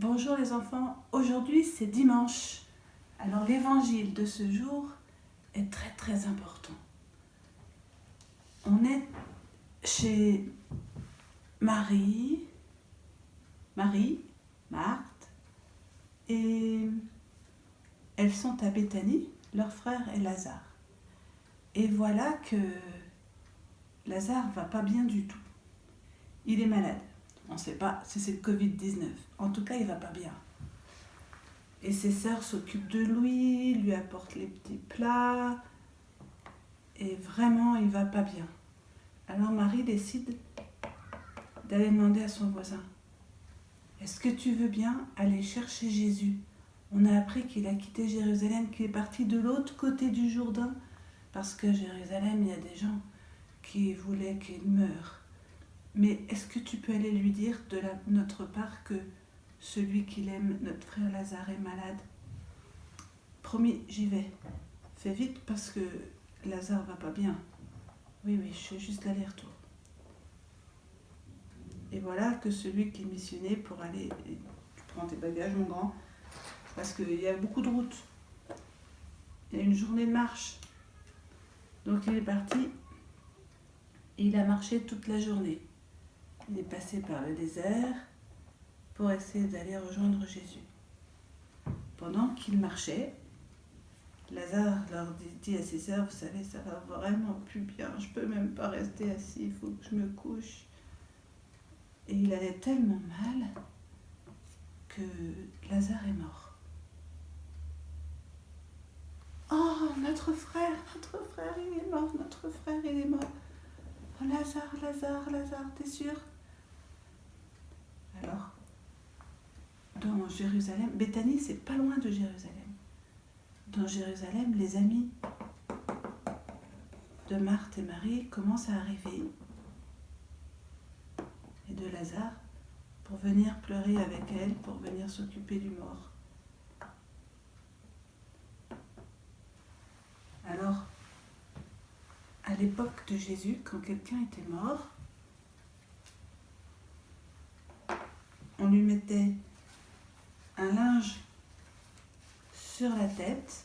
Bonjour les enfants, aujourd'hui c'est dimanche. Alors l'évangile de ce jour est très très important. On est chez Marie, Marthe, et elles sont à Béthanie, leur frère est Lazare. Et voilà que Lazare va pas bien du tout. Il est malade. On ne sait pas si c'est le Covid-19. En tout cas, il va pas bien. Et ses sœurs s'occupent de lui apportent les petits plats. Et vraiment, il va pas bien. Alors Marie décide d'aller demander à son voisin. Est-ce que tu veux bien aller chercher Jésus? On a appris qu'il a quitté Jérusalem, qu'il est parti de l'autre côté du Jourdain. Parce que Jérusalem, il y a des gens qui voulaient qu'il meure. Mais est-ce que tu peux aller lui dire de notre part que celui qu'il aime, notre frère Lazare, est malade? Promis, j'y vais. Fais vite parce que Lazare va pas bien. Oui, je fais juste l'aller-retour. Et voilà que celui qui est missionné pour aller... Tu prends tes bagages, mon grand, parce qu'il y a beaucoup de routes. Il y a une journée de marche. Donc il est parti et il a marché toute la journée. Il est passé par le désert pour essayer d'aller rejoindre Jésus. Pendant qu'il marchait, Lazare leur dit à ses sœurs, vous savez, ça va vraiment plus bien, je peux même pas rester assis, il faut que je me couche. Et il allait tellement mal que Lazare est mort. Oh, notre frère, il est mort, notre frère, il est mort. Oh, Lazare, t'es sûr? Alors, dans Jérusalem, Béthanie, c'est pas loin de Jérusalem. Dans Jérusalem, les amis de Marthe et Marie commencent à arriver, et de Lazare, pour venir pleurer avec elle, pour venir s'occuper du mort. Alors, à l'époque de Jésus, quand quelqu'un était mort, on lui mettait un linge sur la tête.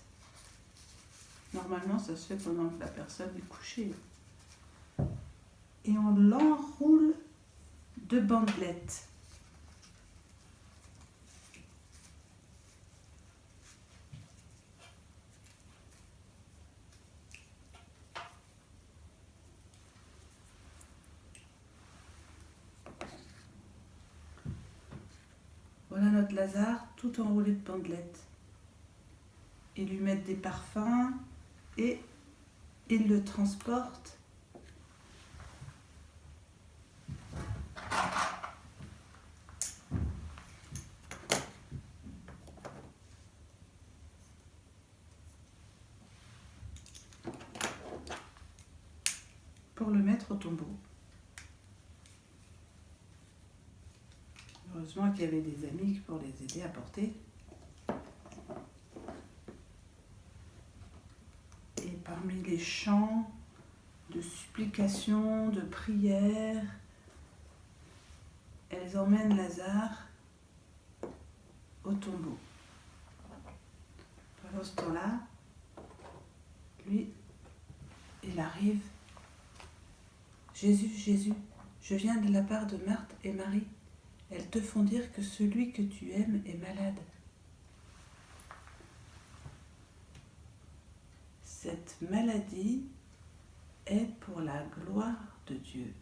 Normalement, ça se fait pendant que la personne est couchée. Et on l'enroule de bandelettes. Voilà notre Lazare, tout enroulé de bandelettes. Ils lui mettent des parfums et ils le transportent pour le mettre au tombeau. Heureusement qu'il y avait des amis pour les aider à porter. Et parmi les chants de supplication, de prière, elles emmènent Lazare au tombeau. Pendant ce temps-là, lui, il arrive. Jésus, je viens de la part de Marthe et Marie. Elles te font dire que celui que tu aimes est malade. Cette maladie est pour la gloire de Dieu.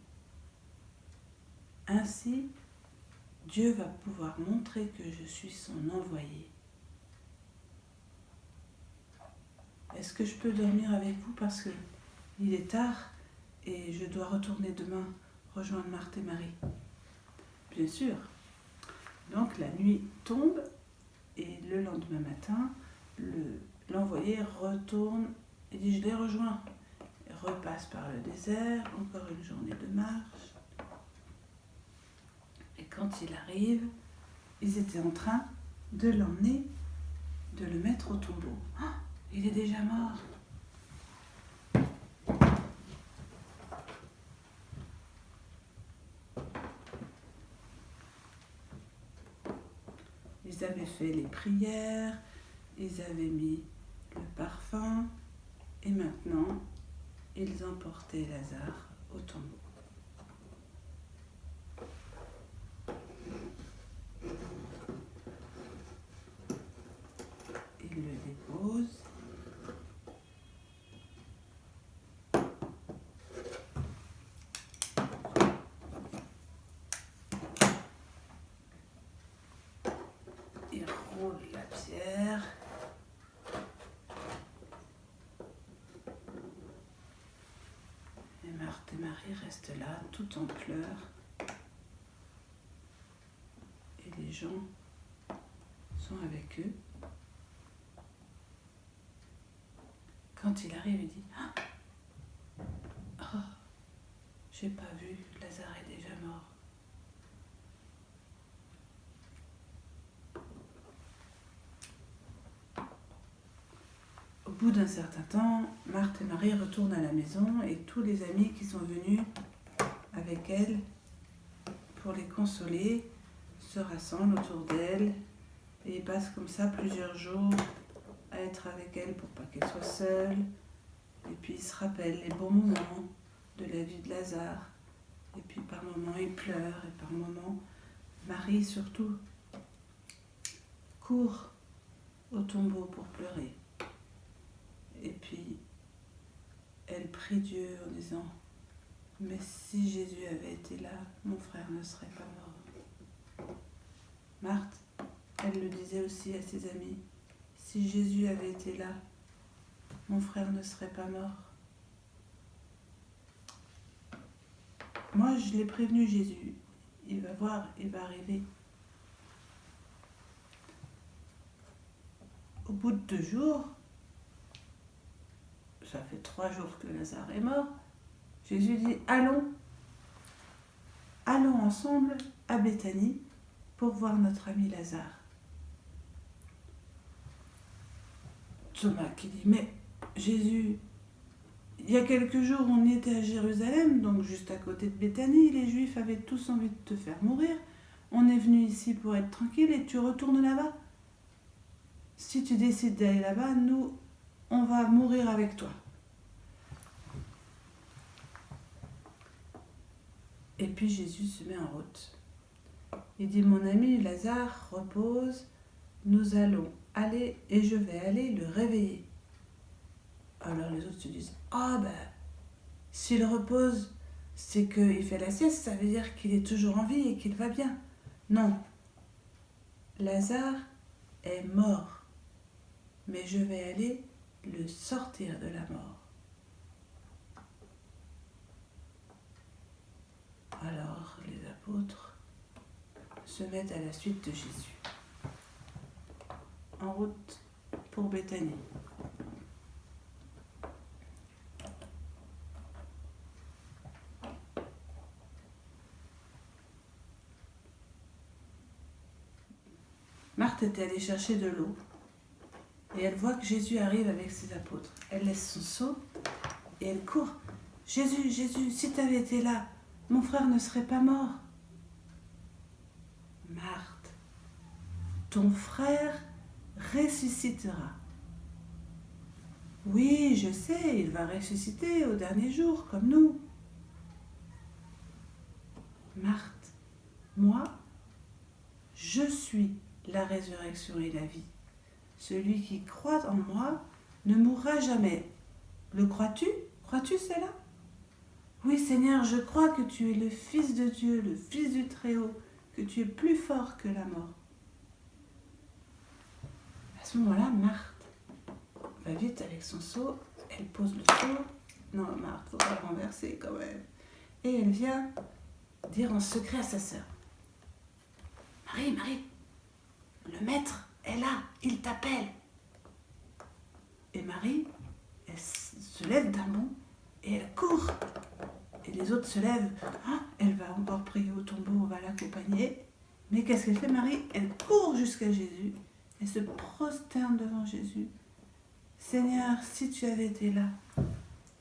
Ainsi, Dieu va pouvoir montrer que je suis son envoyé. Est-ce que je peux dormir avec vous parce que il est tard et je dois retourner demain rejoindre Marthe et Marie? Bien sûr. Donc la nuit tombe et le lendemain matin, l'envoyé retourne et dit je les rejoins. Il repasse par le désert, encore une journée de marche. Et quand il arrive, ils étaient en train de l'emmener, de le mettre au tombeau. Oh, il est déjà mort. ils avaient fait les prières, ils avaient mis le parfum, et maintenant, ils emportaient Lazare au tombeau. Ils le déposent. Ils roulent la pierre. Et Marthe et Marie restent là, tout en pleurs. Et les gens sont avec eux. Quand il arrive, il dit « Oh, j'ai pas vu, Lazare est déjà mort. » Au bout d'un certain temps, Marthe et Marie retournent à la maison et tous les amis qui sont venus avec elles pour les consoler se rassemblent autour d'elle et ils passent comme ça plusieurs jours à être avec elle pour pas qu'elle soit seule. Et puis ils se rappellent les bons moments de la vie de Lazare. Et puis par moments ils pleurent et par moments Marie surtout court au tombeau pour pleurer. Et puis elle prie Dieu en disant « Mais si Jésus avait été là, mon frère ne serait pas mort. » Marthe, elle le disait aussi à ses amis « Si Jésus avait été là, mon frère ne serait pas mort. » Moi, je l'ai prévenu Jésus. Il va voir, il va arriver. Au bout de 2 jours, ça fait 3 jours que Lazare est mort, Jésus dit « Allons ensemble à Béthanie pour voir notre ami Lazare. » Thomas qui dit « Mais Jésus, il y a quelques jours on était à Jérusalem, donc juste à côté de Béthanie, les Juifs avaient tous envie de te faire mourir. On est venu ici pour être tranquille et tu retournes là-bas. Si tu décides d'aller là-bas, nous, on va mourir avec toi. » Et puis Jésus se met en route. Il dit « Mon ami Lazare repose, nous allons aller et je vais aller le réveiller. » Alors les autres se disent « Ah ben, s'il repose, c'est qu'il fait la sieste, ça veut dire qu'il est toujours en vie et qu'il va bien. » Non, Lazare est mort, mais je vais aller le sortir de la mort. Alors les apôtres se mettent à la suite de Jésus, en route pour Béthanie. Marthe était allée chercher de l'eau et elle voit que Jésus arrive avec ses apôtres. Elle laisse son seau et elle court. « Jésus, Jésus, si tu avais été là, mon frère ne serait pas mort. » « Marthe, ton frère ressuscitera. » « Oui, je sais, il va ressusciter au dernier jour, comme nous. » « Marthe, moi, je suis la résurrection et la vie. Celui qui croit en moi ne mourra jamais. Le crois-tu ? Crois-tu cela ? Oui, Seigneur, je crois que tu es le Fils de Dieu, le Fils du Très-Haut, que tu es plus fort que la mort. » À ce moment-là, Marthe va vite avec son seau, elle pose le seau. Non, Marthe, faut pas le renverser quand même. Et elle vient dire en secret à sa sœur. « Marie, Marie, le maître est là, il t'appelle. » Et Marie, elle se lève d'un bond et elle court. Et les autres se lèvent. Ah, elle va encore prier au tombeau, on va l'accompagner. Mais qu'est-ce qu'elle fait, Marie ? Elle court jusqu'à Jésus. Elle se prosterne devant Jésus. « Seigneur, si tu avais été là,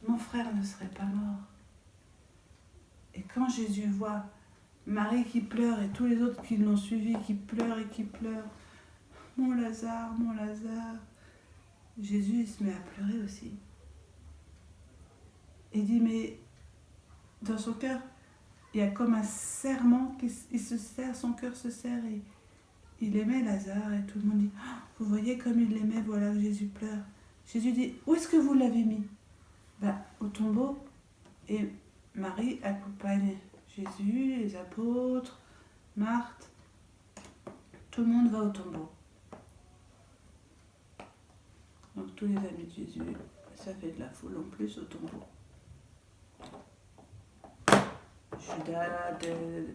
mon frère ne serait pas mort. » Et quand Jésus voit Marie qui pleure et tous les autres qui l'ont suivi, qui pleurent et qui pleurent, mon Lazare, mon Lazare. Jésus, il se met à pleurer aussi. Et dit, mais dans son cœur, il y a comme un serrement, il se serre, son cœur se serre et il aimait Lazare et tout le monde dit, ah, vous voyez comme il l'aimait, voilà que Jésus pleure. Jésus dit, où est-ce que vous l'avez mis? Au tombeau. Et Marie accompagne Jésus, les apôtres, Marthe. Tout le monde va au tombeau. Donc tous les amis de Jésus, ça fait de la foule en plus au tombeau. Judas,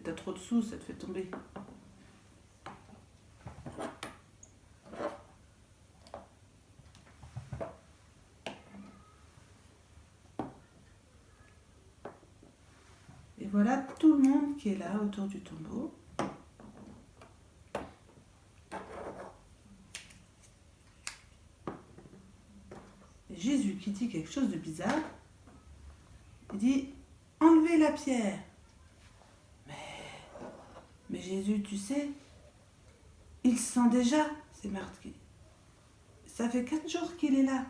t'as trop de sous, ça te fait tomber. Et voilà tout le monde qui est là autour du tombeau. Et Jésus qui dit quelque chose de bizarre, il dit, enlevez la pierre. Mais Jésus, tu sais, il sent déjà, c'est Marthe qui dit. Ça fait 4 jours qu'il est là.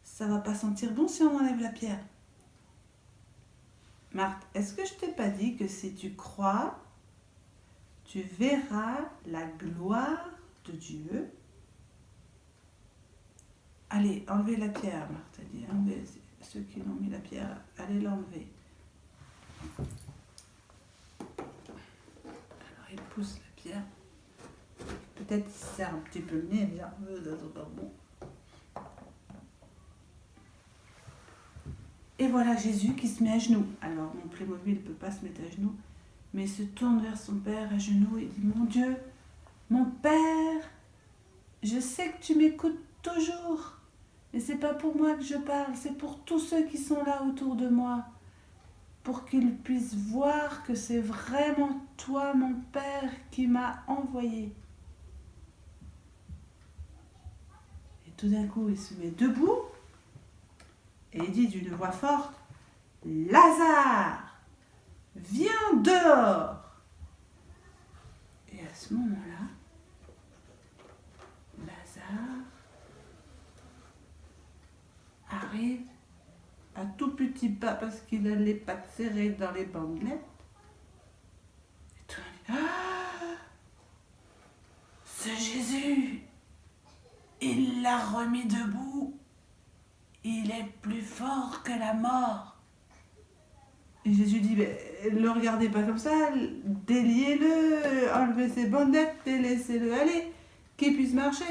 Ça va pas sentir bon si on enlève la pierre. Marthe, est-ce que je t'ai pas dit que si tu crois, tu verras la gloire de Dieu? Allez, enlevez la pierre, Marthe a dit. Enlevez ceux qui ont mis la pierre, allez l'enlever. Alors il pousse la pierre. Peut-être qu'il se serre un petit peu le nez, bien, ça sent pas bon. Et voilà Jésus qui se met à genoux. Alors mon Playmobil ne peut pas se mettre à genoux, mais il se tourne vers son Père à genoux et dit, mon Dieu, mon Père, je sais que tu m'écoutes toujours, mais c'est pas pour moi que je parle, c'est pour tous ceux qui sont là autour de moi, pour qu'ils puissent voir que c'est vraiment toi, mon Père, qui m'as envoyé. Et tout d'un coup, il se met debout et il dit d'une voix forte, Lazare, viens dehors. Et à ce moment-là, Lazare arrive à tout petit pas parce qu'il a les pattes serrées dans les bandelettes. Et tout le monde dit, ah, c'est Jésus, il l'a remis debout, il est plus fort que la mort. Et Jésus dit, ne le regardez pas comme ça, déliez-le, enlevez ses bandelettes et laissez-le aller, qu'il puisse marcher.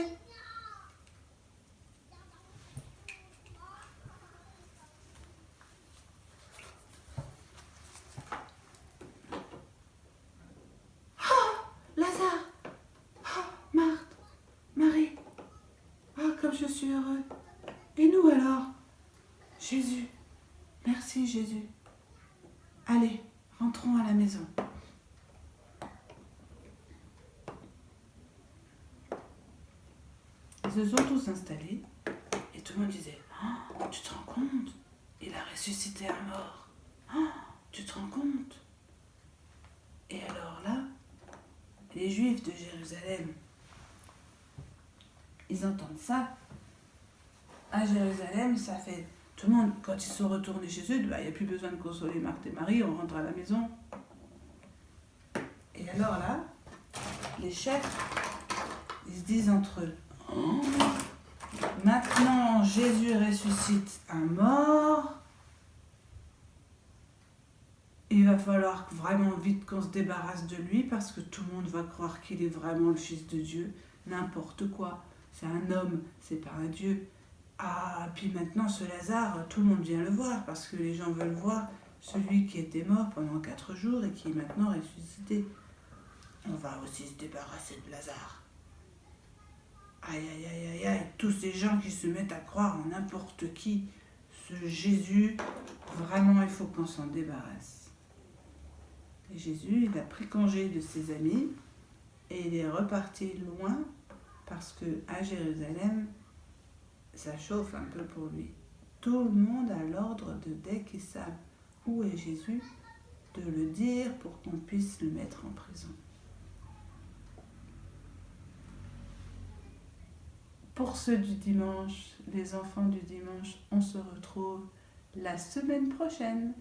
Lazare, Marthe, Marie, comme je suis heureux. Et nous alors? Jésus, merci Jésus. Allez, rentrons à la maison. Ils se sont tous installés et tout le monde disait, oh, tu te rends compte? Il a ressuscité un mort. Oh, tu te rends compte? Et alors là, les Juifs de Jérusalem, ils entendent ça. À Jérusalem, ça fait... Tout le monde, quand ils sont retournés chez eux, il n'y a plus besoin de consoler Marthe et Marie, on rentre à la maison. Et alors là, les chefs, ils se disent entre eux, oh, maintenant Jésus ressuscite un mort, il va falloir vraiment vite qu'on se débarrasse de lui parce que tout le monde va croire qu'il est vraiment le Fils de Dieu, n'importe quoi. C'est un homme, c'est pas un Dieu. Ah, puis maintenant ce Lazare, tout le monde vient le voir parce que les gens veulent voir celui qui était mort pendant 4 jours et qui est maintenant ressuscité. On va aussi se débarrasser de Lazare. Aïe, aïe, aïe, aïe, aïe, tous ces gens qui se mettent à croire en n'importe qui, ce Jésus, vraiment il faut qu'on s'en débarrasse. Et Jésus, il a pris congé de ses amis et il est reparti loin parce que à Jérusalem, ça chauffe un peu pour lui. Tout le monde a l'ordre de, dès qu'ils savent où est Jésus, de le dire pour qu'on puisse le mettre en prison. Pour ceux du dimanche, les enfants du dimanche, on se retrouve la semaine prochaine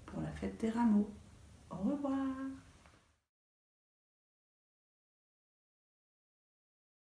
pour la fête des rameaux. Au revoir.